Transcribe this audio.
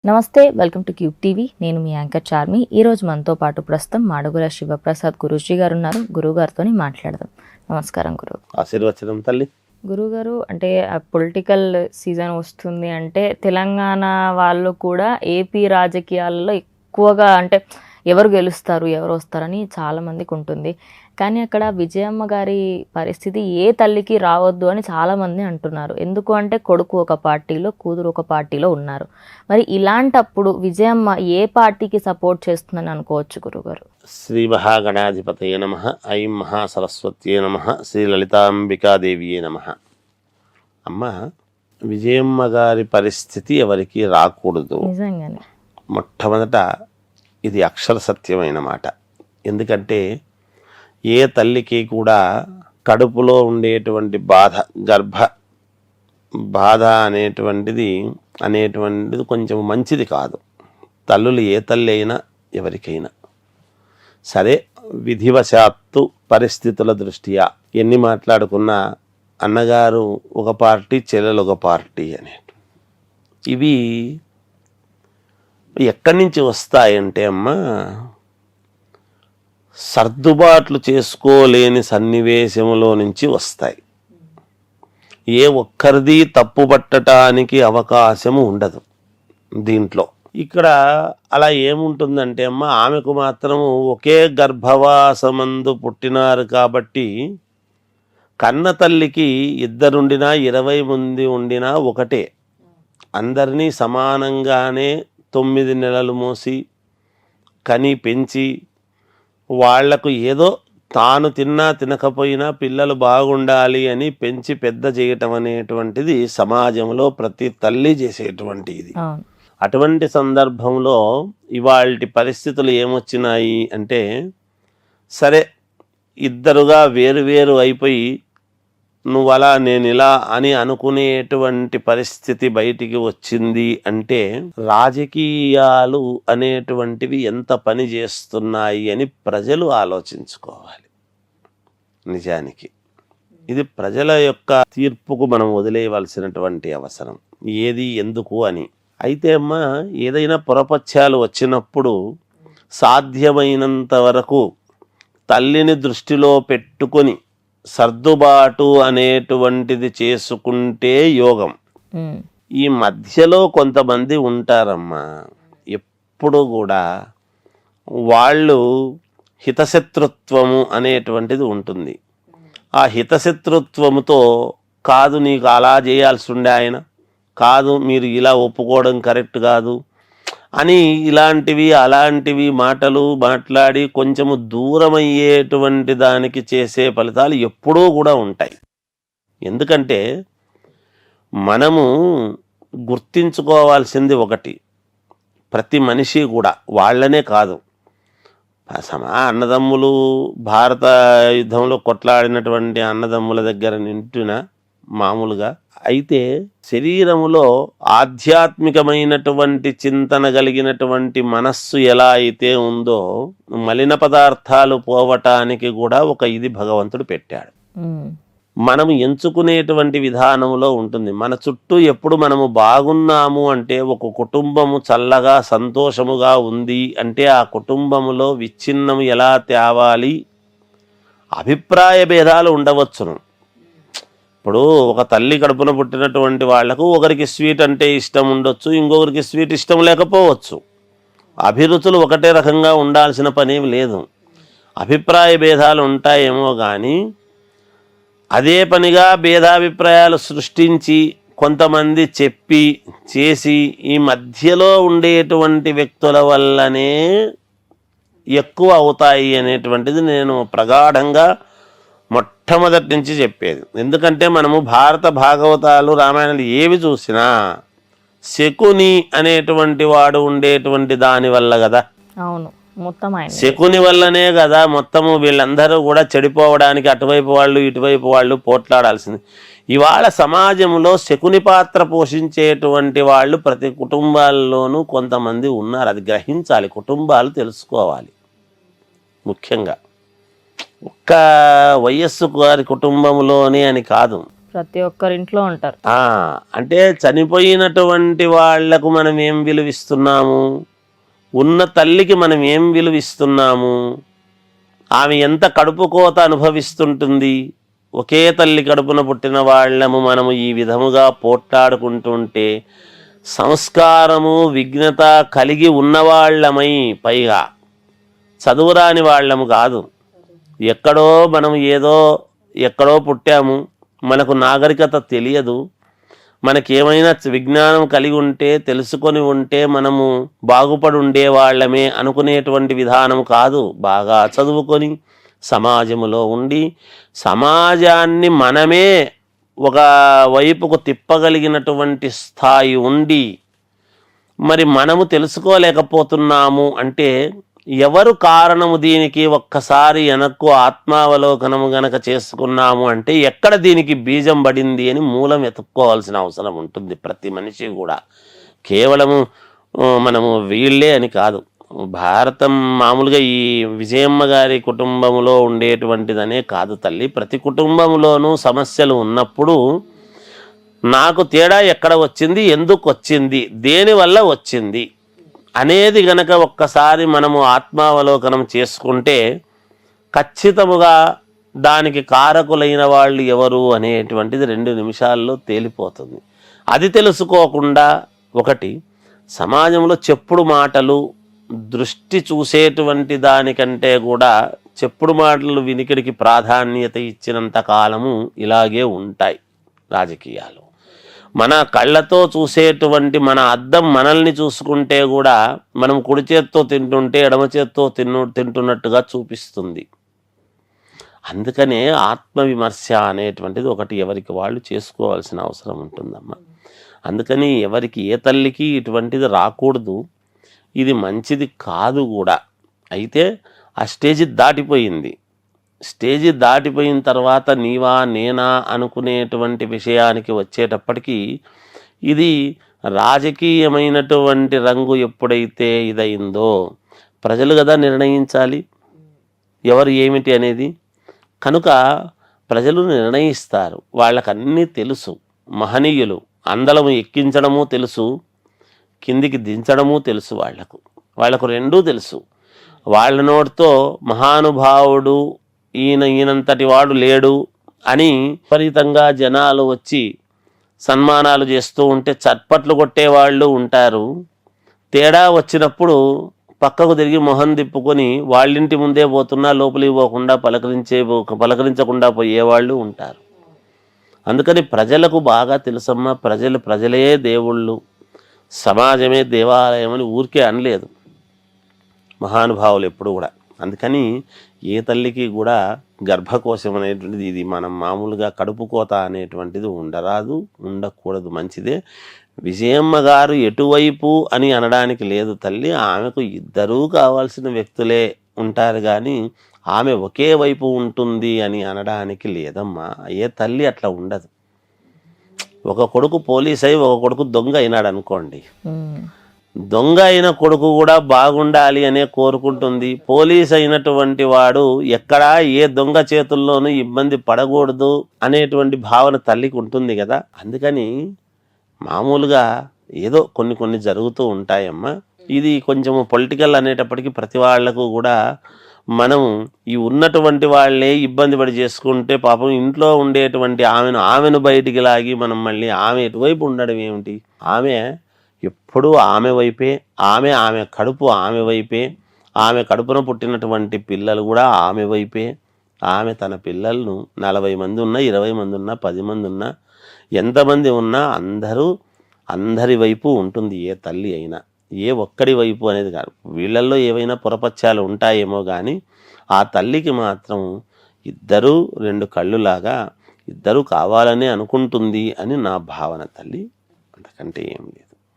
నమస్తే, welcome to cube TV. నేను మీ anchor Charmi. ఈరోజు మనతో పాటు ప్రస్తుతం మాడుగుల శివప్రసాద్ గురూజీ గారు ఉన్నారు. గురువుగారితో మాట్లాడదాం. నమస్కారం గురువు. ఆశీర్వచనం తల్లి. గురువుగారు, అంటే పొలిటికల్ సీజన్ వస్తుంది అంటే తెలంగాణ వాళ్ళు కూడా ఏపీ రాజకీయాలలో ఎక్కువగా అంటే ఎవరు గెలుస్తారు ఎవరు వస్తారని చాలామందికి ఉంటుంది. కానీ అక్కడ విజయమ్మ గారి పరిస్థితి ఏ తల్లికి రావద్దు అని చాలామంది అంటున్నారు. ఎందుకు అంటే కొడుకు ఒక పార్టీలో, కూతురు ఒక పార్టీలో ఉన్నారు. మరి ఇలాంటప్పుడు విజయమ్మ ఏ పార్టీకి సపోర్ట్ చేస్తుందని అనుకోవచ్చు గురుగారు? శ్రీ మహాగణాధిపతయే నమః. ఐం మహాసరస్వత్యే నమః. శ్రీ లలితాంబికాదేవియే నమః. అమ్మ, విజయమ్మ గారి పరిస్థితి ఎవరికి రాకూడదు. నిజంగానే మొట్టమొదట ఇది అక్షర సత్యమైన మాట. ఎందుకంటే ఏ తల్లికి కూడా కడుపులో ఉండేటువంటి బాధ, గర్భ బాధ అనేటువంటిది కొంచెం మంచిది కాదు. తల్లులు ఏ తల్లి అయినా ఎవరికైనా సరే, విధివశాత్తు పరిస్థితుల దృష్ట్యా ఎన్ని మాట్లాడుకున్నా అన్నగారు ఒక పార్టీ, చెల్లెలు ఒక పార్టీ ఇవి ఎక్కడి నుంచి వస్తాయంటే అమ్మ, సర్దుబాట్లు చేసుకోలేని సన్నివేశంలో నుంచి వస్తాయి. ఏ ఒక్కరిది తప్పు పట్టడానికి అవకాశము ఉండదు దీంట్లో. ఇక్కడ అలా ఏముంటుందంటే అమ్మ, ఆమెకు మాత్రము ఒకే గర్భవాసమందు పుట్టినారు కాబట్టి కన్న తల్లికి ఇద్దరుండినా 20 మంది ఉండినా ఒకటే. అందరినీ సమానంగానే 9 నెలలు మోసి కని పెంచి వాళ్లకు ఏదో తాను తిన్నా తినకపోయినా పిల్లలు బాగుండాలి అని పెంచి పెద్ద చేయటం అనేటువంటిది సమాజంలో ప్రతి తల్లి చేసేటువంటి ఇది. అటువంటి సందర్భంలో ఇవాల్టి పరిస్థితులు ఏమొచ్చినాయి అంటే, సరే ఇద్దరుగా వేరు అయిపోయి నువ్వలా నేను ఇలా అని అనుకునేటువంటి పరిస్థితి బయటికి వచ్చింది అంటే రాజకీయాలు అనేటువంటివి ఎంత పని చేస్తున్నాయి అని ప్రజలు ఆలోచించుకోవాలి. నిజానికి ఇది ప్రజల యొక్క తీర్పుకు మనం వదిలేయవలసినటువంటి అవసరం, ఏది ఎందుకు అని. అయితే అమ్మ, ఏదైనా పొరపత్యాలు వచ్చినప్పుడు సాధ్యమైనంత వరకు తల్లిని దృష్టిలో పెట్టుకొని సర్దుబాటు అనేటువంటిది చేసుకుంటే యోగం. ఈ మధ్యలో కొంతమంది ఉంటారమ్మా, ఎప్పుడు కూడా వాళ్ళు హితశత్రుత్వము అనేటువంటిది ఉంటుంది. ఆ హితశత్రుత్వముతో కాదు నీకు అలా చేయాల్సి ఉండే ఆయన, కాదు మీరు ఇలా ఒప్పుకోవడం కరెక్ట్ కాదు అని ఇలాంటివి అలాంటివి మాటలు మాట్లాడి కొంచెము దూరమయ్యేటువంటి దానికి చేసే ఫలితాలు ఎప్పుడూ కూడా ఉంటాయి. ఎందుకంటే మనము గుర్తించుకోవాల్సింది ఒకటి, ప్రతి మనిషి కూడా వాళ్ళనే కాదు, అన్నదమ్ములు భారత యుద్ధంలో కొట్లాడినటువంటి అన్నదమ్ముల దగ్గర నింటున మామూలుగా అయితే శరీరములో ఆధ్యాత్మికమైనటువంటి చింతన కలిగినటువంటి మనస్సు ఎలా అయితే ఉందో మలిన పదార్థాలు పోవటానికి కూడా ఒక ఇది భగవంతుడు పెట్టాడు. మనము ఎంచుకునేటువంటి విధానంలో ఉంటుంది. మన చుట్టూ ఎప్పుడు మనము బాగున్నాము అంటే, ఒక కుటుంబము చల్లగా సంతోషముగా ఉంది అంటే ఆ కుటుంబములో విచ్ఛిన్నము ఎలా తేవాలి, అభిప్రాయ భేదాలు ఉండవచ్చును. ఇప్పుడు ఒక తల్లి కడుపున పుట్టినటువంటి వాళ్లకు ఒకరికి స్వీట్ అంటే ఇష్టం ఉండొచ్చు, ఇంకొకరికి స్వీట్ ఇష్టం లేకపోవచ్చు. అభిరుచులు ఒకటే రకంగా ఉండాల్సిన పనేమి లేదు. అభిప్రాయ భేదాలు ఉంటాయేమో కానీ అదే పనిగా భేదాభిప్రాయాలు సృష్టించి కొంతమంది చెప్పి చేసి ఈ మధ్యలో ఉండేటువంటి వ్యక్తుల వల్లనే ఎక్కువ అవుతాయి అనేటువంటిది నేను ప్రగాఢంగా మొట్టమొదటి నుంచి చెప్పేది. ఎందుకంటే మనము భారత భాగవతాలు రామాయణాలు ఏవి చూసినా శకుని అనేటువంటి వాడు ఉండేటువంటి దాని వల్ల కదా. అవును, మొత్తం శకుని వల్లనే కదా మొత్తము వీళ్ళందరూ కూడా చెడిపోవడానికి అటువైపు వాళ్ళు ఇటువైపు వాళ్ళు పోట్లాడాల్సింది. ఇవాళ సమాజంలో శకుని పాత్ర పోషించేటువంటి వాళ్ళు ప్రతి కుటుంబాల్లోనూ కొంతమంది ఉన్నారు. అది గ్రహించాలి, కుటుంబాలు తెలుసుకోవాలి. ముఖ్యంగా ఒక్క వైఎస్ గారి కుటుంబంలోనే అని కాదు, ప్రతి ఒక్కరింట్లో ఉంటారు. అంటే చనిపోయినటువంటి వాళ్లకు మనం ఏం విలువిస్తున్నాము, ఉన్న తల్లికి మనం ఏం విలువిస్తున్నాము, ఆమె ఎంత కడుపు కోత అనుభవిస్తుంటుంది. ఒకే తల్లి కడుపున పుట్టిన వాళ్ళము మనము ఈ విధముగా పోట్లాడుకుంటుంటే సంస్కారము విఘ్నత కలిగి ఉన్నవాళ్ళమై, పైగా చదువురాని వాళ్ళము కాదు. ఎక్కడో మనం ఎక్కడో పుట్టాము, మనకు నాగరికత తెలియదు, మనకేమైనా విజ్ఞానం కలిగి ఉంటే తెలుసుకొని ఉంటే మనము బాగుపడి ఉండేవాళ్ళమే అనుకునేటువంటి విధానం కాదు. బాగా చదువుకొని సమాజములో ఉండి సమాజాన్ని మనమే ఒక వైపుకు తిప్పగలిగినటువంటి స్థాయి ఉండి మరి మనము తెలుసుకోలేకపోతున్నాము అంటే ఎవరు కారణము దీనికి ఒక్కసారి వెనక్కు ఆత్మావలోకనము గనక చేసుకున్నాము అంటే ఎక్కడ దీనికి బీజం పడింది అని మూలం ఎత్తుక్కోవాల్సిన అవసరం ఉంటుంది ప్రతి మనిషి కూడా. కేవలము మనము వీళ్ళే అని కాదు. భారతం మామూలుగా ఈ విజయమ్మ గారి కుటుంబంలో ఉండేటువంటిదనే కాదు తల్లి, ప్రతి కుటుంబంలోనూ సమస్యలు ఉన్నప్పుడు నాకు తేడా ఎక్కడ వచ్చింది, ఎందుకు వచ్చింది, దేనివల్ల వచ్చింది అనేది గనక ఒక్కసారి మనము ఆత్మావలోకనం చేసుకుంటే ఖచ్చితముగా దానికి కారకులైన వాళ్ళు ఎవరు అనేటువంటిది 2 నిమిషాల్లో తేలిపోతుంది. అది తెలుసుకోకుండా ఒకటి సమాజంలో చెప్పుడు మాటలు, దృష్టి చూసేటువంటి దానికంటే కూడా చెప్పుడు మాటలు వినికిడికి ప్రాధాన్యత ఇచ్చినంత కాలము ఇలాగే ఉంటాయి రాజకీయాలు. మన కళ్ళతో చూసేటువంటి మన అద్దం మనల్ని చూసుకుంటే కూడా మనం కుడి చేత్తో తింటుంటే ఎడమ చేత్తో తింటున్నట్టుగా చూపిస్తుంది. అందుకనే ఆత్మవిమర్శ అనేటువంటిది ఒకటి ఎవరికి వాళ్ళు చేసుకోవాల్సిన అవసరం ఉంటుందమ్మా. అందుకని ఎవరికి ఏ తల్లికి ఇటువంటిది రాకూడదు, ఇది మంచిది కాదు కూడా. అయితే ఆ స్టేజ్ దాటిపోయింది. స్టేజి దాటిపోయిన తర్వాత నీవా నేనా అనుకునేటువంటి విషయానికి వచ్చేటప్పటికీ ఇది రాజకీయమైనటువంటి రంగు ఎప్పుడైతే ఇదయిందో ప్రజలు కదా నిర్ణయించాలి ఎవరు ఏమిటి అనేది. కనుక ప్రజలు నిర్ణయిస్తారు. వాళ్ళకన్నీ తెలుసు. మహనీయులు అందలము ఎక్కించడము తెలుసు, కిందికి దించడము తెలుసు. వాళ్లకు రెండూ తెలుసు. వాళ్ళ నోటితో మహానుభావుడు ఈయనంతటి వాడు లేడు అని విపరీతంగా జనాలు వచ్చి సన్మానాలు చేస్తూ ఉంటే చప్పట్లు కొట్టేవాళ్ళు ఉంటారు. తేడా వచ్చినప్పుడు పక్కకు తిరిగి మొహం తిప్పుకొని వాళ్ళింటి ముందే పోతున్నా లోపలికి పోకుండా పలకరించకుండా పోయేవాళ్ళు ఉంటారు. అందుకని ప్రజలకు బాగా తెలుసమ్మా, ప్రజలే దేవుళ్ళు, సమాజమే దేవాలయం అని ఊరికే అనలేదు మహానుభావులు ఎప్పుడు కూడా. అందుకని ఏ తల్లికి కూడా గర్భకోశం అనేటువంటిది ఇది మనం మామూలుగా కడుపు కోత అనేటువంటిది ఉండరాదు, ఉండకూడదు, మంచిదే. విజయమ్మ గారు ఎటువైపు అని అనడానికి లేదు తల్లి, ఆమెకు ఇద్దరూ కావాల్సిన వ్యక్తులే ఉంటారు కానీ ఆమె ఒకే వైపు ఉంటుంది అని అనడానికి లేదమ్మా. ఏ తల్లి అట్లా ఉండదు. ఒక కొడుకు పోలీస్ అయి ఒక కొడుకు దొంగ అయినాడు అనుకోండి, దొంగ అయిన కొడుకు కూడా బాగుండాలి అనే కోరుకుంటుంది. పోలీస్ అయినటువంటి వాడు ఎక్కడా ఏ దొంగ చేతుల్లోనూ ఇబ్బంది పడకూడదు అనేటువంటి భావన తల్లికి ఉంటుంది కదా. అందుకని మామూలుగా ఏదో కొన్ని జరుగుతూ ఉంటాయమ్మా. ఇది కొంచెం పొలిటికల్ అనేటప్పటికీ ప్రతి వాళ్లకు కూడా మనం ఈ ఉన్నటువంటి వాళ్ళే ఇబ్బంది పడి చేసుకుంటే పాపం ఇంట్లో ఉండేటువంటి ఆమెను బయటికి లాగి మనం మళ్ళీ ఆమె ఎటువైపు ఉండడం ఏమిటి? ఆమె ఎప్పుడూ ఆమె వైపే, ఆమె కడుపు ఆమె వైపే, ఆమె కడుపున పుట్టినటువంటి పిల్లలు కూడా ఆమె వైపే. ఆమె తన పిల్లలను 40 మంది ఉన్నా, 20 మంది ఉన్నా, 10 మంది ఉన్నా, ఎంతమంది ఉన్నా అందరి వైపు ఉంటుంది ఏ తల్లి అయినా. ఏ ఒక్కడి వైపు అనేది కాదు. వీళ్ళల్లో ఏవైనా పొరపచ్చాలు ఉంటాయేమో కానీ ఆ తల్లికి మాత్రం ఇద్దరూ 2 కళ్ళులాగా ఇద్దరూ కావాలనే అనుకుంటుంది అని నా భావన తల్లి. అంతకంటే ఏం లేదు.